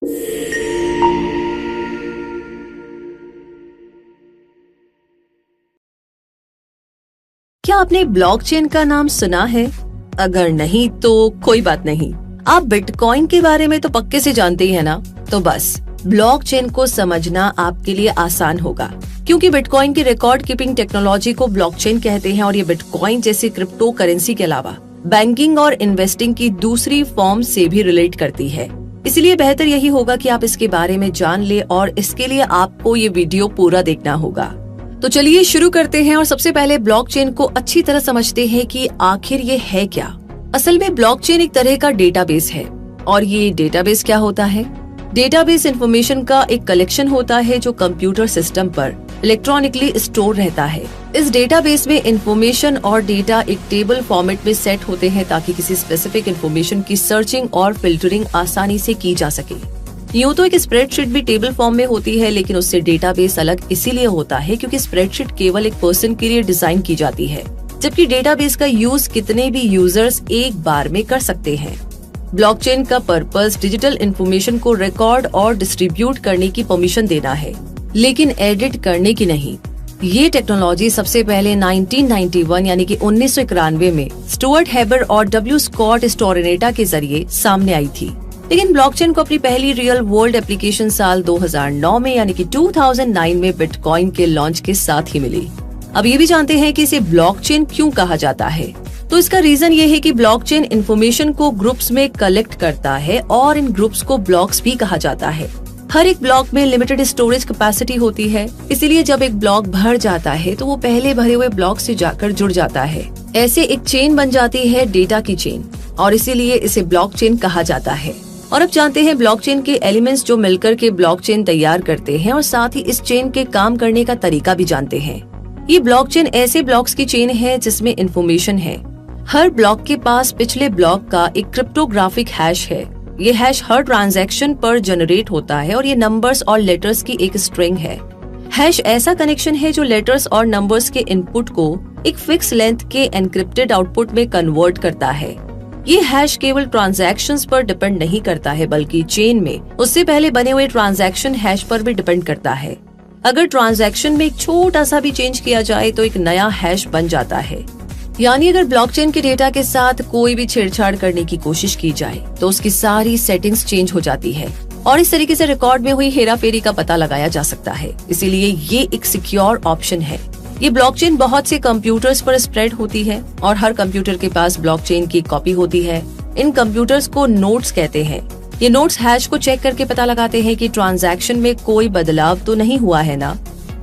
क्या आपने ब्लॉकचेन का नाम सुना है? अगर नहीं तो कोई बात नहीं, आप बिटकॉइन के बारे में तो पक्के से जानते ही है ना। तो बस ब्लॉकचेन को समझना आपके लिए आसान होगा, क्योंकि बिटकॉइन की रिकॉर्ड कीपिंग टेक्नोलॉजी को ब्लॉकचेन कहते हैं और ये बिटकॉइन जैसी क्रिप्टो करेंसी के अलावा बैंकिंग और इन्वेस्टिंग की दूसरी फॉर्म से भी रिलेट करती है। इसलिए बेहतर यही होगा कि आप इसके बारे में जान ले और इसके लिए आपको ये वीडियो पूरा देखना होगा। तो चलिए शुरू करते हैं और सबसे पहले ब्लॉकचेन को अच्छी तरह समझते हैं कि आखिर ये है क्या। असल में ब्लॉकचेन एक तरह का डेटाबेस है। और ये डेटाबेस क्या होता है? डेटाबेस इंफॉर्मेशन का एक कलेक्शन होता है जो कंप्यूटर सिस्टम पर इलेक्ट्रॉनिकली स्टोर रहता है। इस डेटाबेस में इंफॉर्मेशन और डेटा एक टेबल फॉर्मेट में सेट होते हैं ताकि किसी स्पेसिफिक इंफॉर्मेशन की सर्चिंग और फिल्टरिंग आसानी से की जा सके। यूँ तो एक स्प्रेडशीट भी टेबल फॉर्म में होती है, लेकिन उससे डेटाबेस अलग इसीलिए होता है क्योंकि स्प्रेडशीट केवल एक पर्सन के लिए डिजाइन की जाती है, जबकि डेटाबेस का यूज कितने भी यूजर्स एक बार में कर सकते हैं। ब्लॉकचेन का पर्पस डिजिटल इंफॉर्मेशन को रिकॉर्ड और डिस्ट्रीब्यूट करने की परमिशन देना है, लेकिन एडिट करने की नहीं। ये टेक्नोलॉजी सबसे पहले 1991 यानी कि 1991 में स्टुअर्ट हेबर और डब्ल्यू स्कॉट स्टोरेनेटा के जरिए सामने आई थी। लेकिन ब्लॉकचेन को अपनी पहली रियल वर्ल्ड एप्लीकेशन साल 2009 में यानी कि 2009 में बिटकॉइन के लॉन्च के साथ ही मिली। अब ये भी जानते हैं कि इसे ब्लॉकचेन क्यों कहा जाता है। तो इसका रीजन ये है कि ब्लॉकचेन इंफॉर्मेशन को ग्रुप्स में कलेक्ट करता है और इन ग्रुप्स को ब्लॉक्स भी कहा जाता है। हर एक ब्लॉक में लिमिटेड स्टोरेज कैपेसिटी होती है, इसीलिए जब एक ब्लॉक भर जाता है तो वो पहले भरे हुए ब्लॉक से जाकर जुड़ जाता है। ऐसे एक चेन बन जाती है डेटा की चेन, और इसीलिए इसे ब्लॉकचेन कहा जाता है। और अब जानते हैं ब्लॉकचेन के एलिमेंट्स जो मिलकर के ब्लॉकचेन तैयार करते हैं और साथ ही इस चेन के काम करने का तरीका भी जानते हैं। ये ब्लॉकचेन ऐसे ब्लॉक्स की चेन है जिसमें इंफॉर्मेशन है। हर ब्लॉक के पास पिछले ब्लॉक का एक क्रिप्टोग्राफिक हैश है। ये हैश हर ट्रांजैक्शन पर जनरेट होता है और ये नंबर्स और लेटर्स की एक स्ट्रिंग है। हैश ऐसा कनेक्शन है जो लेटर्स और नंबर्स के इनपुट को एक फिक्स लेंथ के एनक्रिप्टेड आउटपुट में कन्वर्ट करता है। ये हैश केवल ट्रांजैक्शंस पर डिपेंड नहीं करता है, बल्कि चेन में उससे पहले बने हुए ट्रांजैक्शन हैश पर भी डिपेंड करता है। अगर ट्रांजैक्शन में एक छोटा सा भी चेंज किया जाए तो एक नया हैश बन जाता है। यानी अगर ब्लॉकचेन के डेटा के साथ कोई भी छेड़छाड़ करने की कोशिश की जाए तो उसकी सारी सेटिंग्स चेंज हो जाती है और इस तरीके से रिकॉर्ड में हुई हेराफेरी का पता लगाया जा सकता है। इसीलिए ये एक सिक्योर ऑप्शन है। ये ब्लॉकचेन बहुत से कंप्यूटर्स पर स्प्रेड होती है और हर कंप्यूटर के पास ब्लॉकचेन की कॉपी होती है। इन कंप्यूटर्स को नोड्स कहते हैं। ये नोड्स हैश को चेक करके पता लगाते हैं कि ट्रांजैक्शन में कोई बदलाव तो नहीं हुआ है ना।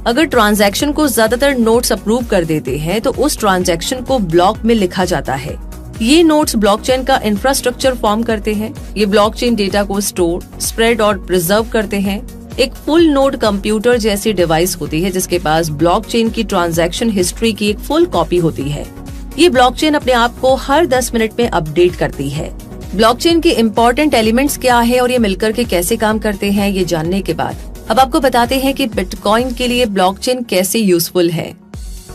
अगर ट्रांजैक्शन को ज्यादातर नोड्स अप्रूव कर देते हैं तो उस ट्रांजैक्शन को ब्लॉक में लिखा जाता है। ये नोड्स ब्लॉकचेन का इंफ्रास्ट्रक्चर फॉर्म करते हैं। ये ब्लॉकचेन डेटा को स्टोर, स्प्रेड और प्रिजर्व करते हैं। एक फुल नोड कंप्यूटर जैसी डिवाइस होती है जिसके पास ब्लॉकचेन की ट्रांजैक्शन हिस्ट्री की एक फुल कॉपी होती है। ये ब्लॉकचेन अपने आप को हर 10 मिनट में अपडेट करती है। ब्लॉकचेन के इम्पोर्टेंट एलिमेंट्स क्या है और ये मिलकर के कैसे काम करते हैं, ये जानने के बाद अब आपको बताते हैं कि बिटकॉइन के लिए ब्लॉकचेन कैसे यूजफुल है।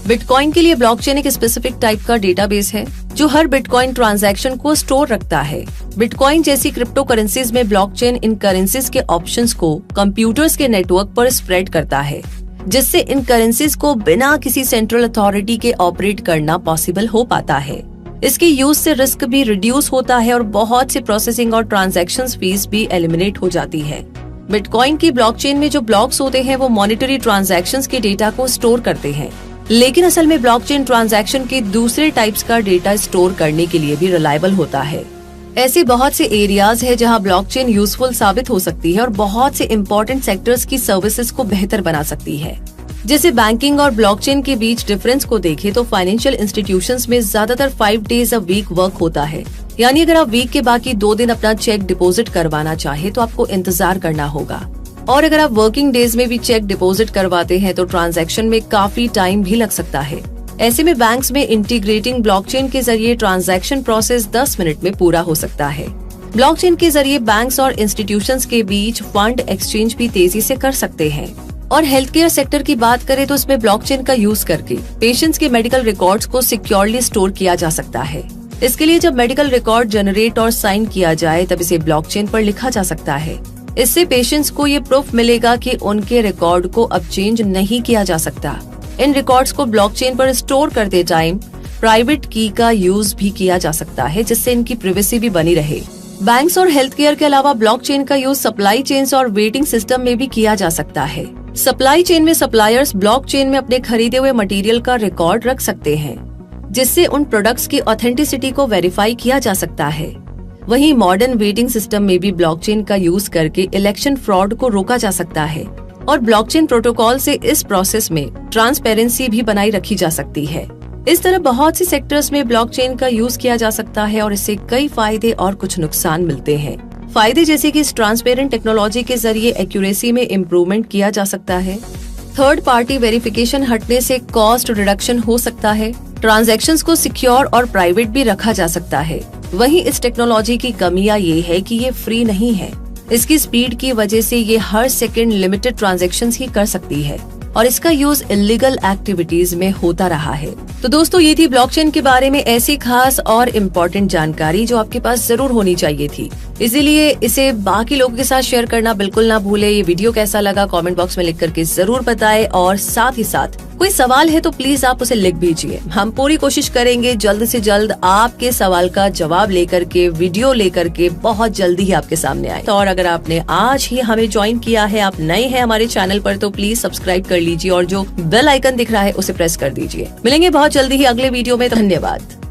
बिटकॉइन के लिए ब्लॉकचेन एक स्पेसिफिक टाइप का डेटाबेस है जो हर बिटकॉइन ट्रांजैक्शन को स्टोर रखता है। बिटकॉइन जैसी क्रिप्टो करेंसीज में ब्लॉकचेन इन करेंसीज के ऑप्शंस को कंप्यूटर्स के नेटवर्क पर स्प्रेड करता है, जिससे इन करेंसीज को बिना किसी सेंट्रल अथॉरिटी के ऑपरेट करना पॉसिबल हो पाता है। इसके यूज से रिस्क भी रिड्यूस होता है और बहुत से प्रोसेसिंग और ट्रांजैक्शन फीस भी एलिमिनेट हो जाती है। बिटकॉइन की ब्लॉकचेन में जो ब्लॉक्स होते हैं वो मॉनेटरी ट्रांजैक्शंस के डेटा को स्टोर करते हैं, लेकिन असल में ब्लॉकचेन ट्रांजैक्शन के दूसरे टाइप्स का डेटा स्टोर करने के लिए भी रिलायबल होता है। ऐसे बहुत से एरियाज है जहां ब्लॉकचेन यूजफुल साबित हो सकती है और बहुत से इम्पोर्टेंट सेक्टर्स की सर्विसेज को बेहतर बना सकती है। जैसे बैंकिंग और ब्लॉकचेन के बीच डिफरेंस को देखें तो फाइनेंशियल इंस्टीट्यूशंस में ज्यादातर 5 डेज अ वीक वर्क होता है। यानी अगर आप वीक के बाकी 2 दिन अपना चेक डिपॉजिट करवाना चाहे तो आपको इंतजार करना होगा, और अगर आप वर्किंग डेज में भी चेक डिपॉजिट करवाते हैं तो ट्रांजैक्शन में काफी टाइम भी लग सकता है। ऐसे में बैंक्स में इंटीग्रेटिंग ब्लॉकचेन के जरिए ट्रांजैक्शन प्रोसेस 10 मिनट में पूरा हो सकता है। ब्लॉकचेन के जरिए बैंक्स और इंस्टीट्यूशंस के बीच फंड एक्सचेंज भी तेजी से कर सकते हैं। और हेल्थ केयर सेक्टर की बात करें तो इसमें ब्लॉकचेन का यूज करके पेशेंट्स के मेडिकल रिकॉर्ड्स को सिक्योरली स्टोर किया जा सकता है। इसके लिए जब मेडिकल रिकॉर्ड जनरेट और साइन किया जाए तब इसे ब्लॉकचेन पर लिखा जा सकता है। इससे पेशेंट्स को ये प्रूफ मिलेगा कि उनके रिकॉर्ड को अब चेंज नहीं किया जा सकता। इन रिकॉर्ड्स को ब्लॉकचेन पर स्टोर करते टाइम प्राइवेट की का यूज भी किया जा सकता है, जिससे इनकी प्राइवेसी भी बनी रहे। बैंक्स और हेल्थ केयर के अलावा ब्लॉकचेन का यूज सप्लाई चेन्स और वेटिंग सिस्टम में भी किया जा सकता है। सप्लाई चेन में सप्लायर्स ब्लॉकचेन में अपने खरीदे हुए मटेरियल का रिकॉर्ड रख सकते हैं, जिससे उन प्रोडक्ट्स की ऑथेंटिसिटी को वेरीफाई किया जा सकता है। वहीं मॉडर्न वेटिंग सिस्टम में भी ब्लॉकचेन का यूज करके इलेक्शन फ्रॉड को रोका जा सकता है और ब्लॉकचेन प्रोटोकॉल से इस प्रोसेस में ट्रांसपेरेंसी भी बनाई रखी जा सकती है। इस तरह बहुत सी सेक्टर्स में ब्लॉकचेन का यूज किया जा सकता है और इससे कई फायदे और कुछ नुकसान मिलते हैं। फायदे जैसे कि इस ट्रांसपेरेंट टेक्नोलॉजी के जरिए एक्यूरेसी में इम्प्रूवमेंट किया जा सकता है। थर्ड पार्टी वेरिफिकेशन हटने से कॉस्ट रिडक्शन हो सकता है। ट्रांजैक्शंस को सिक्योर और प्राइवेट भी रखा जा सकता है। वहीं इस टेक्नोलॉजी की कमियां ये है कि ये फ्री नहीं है। इसकी स्पीड की वजह से ये हर सेकंड लिमिटेड ट्रांजैक्शंस ही कर सकती है और इसका यूज इलीगल एक्टिविटीज में होता रहा है। तो दोस्तों, ये थी ब्लॉकचेन के बारे में ऐसी खास और इम्पोर्टेंट जानकारी जो आपके पास जरूर होनी चाहिए थी। इसीलिए इसे बाकी लोगों के साथ शेयर करना बिल्कुल ना भूले। ये वीडियो कैसा लगा कमेंट बॉक्स में लिख करके जरूर बताएं और साथ ही साथ कोई सवाल है तो प्लीज आप उसे लिख भेजिए। हम पूरी कोशिश करेंगे जल्द से जल्द आपके सवाल का जवाब लेकर के वीडियो लेकर के बहुत जल्दी ही आपके सामने आए। तो और अगर आपने आज ही हमें ज्वाइन किया है, आप नए हैं हमारे चैनल पर, तो प्लीज सब्सक्राइब कर लीजिए और जो बेल आइकन दिख रहा है उसे प्रेस कर दीजिए। मिलेंगे बहुत जल्दी ही अगले वीडियो में। धन्यवाद।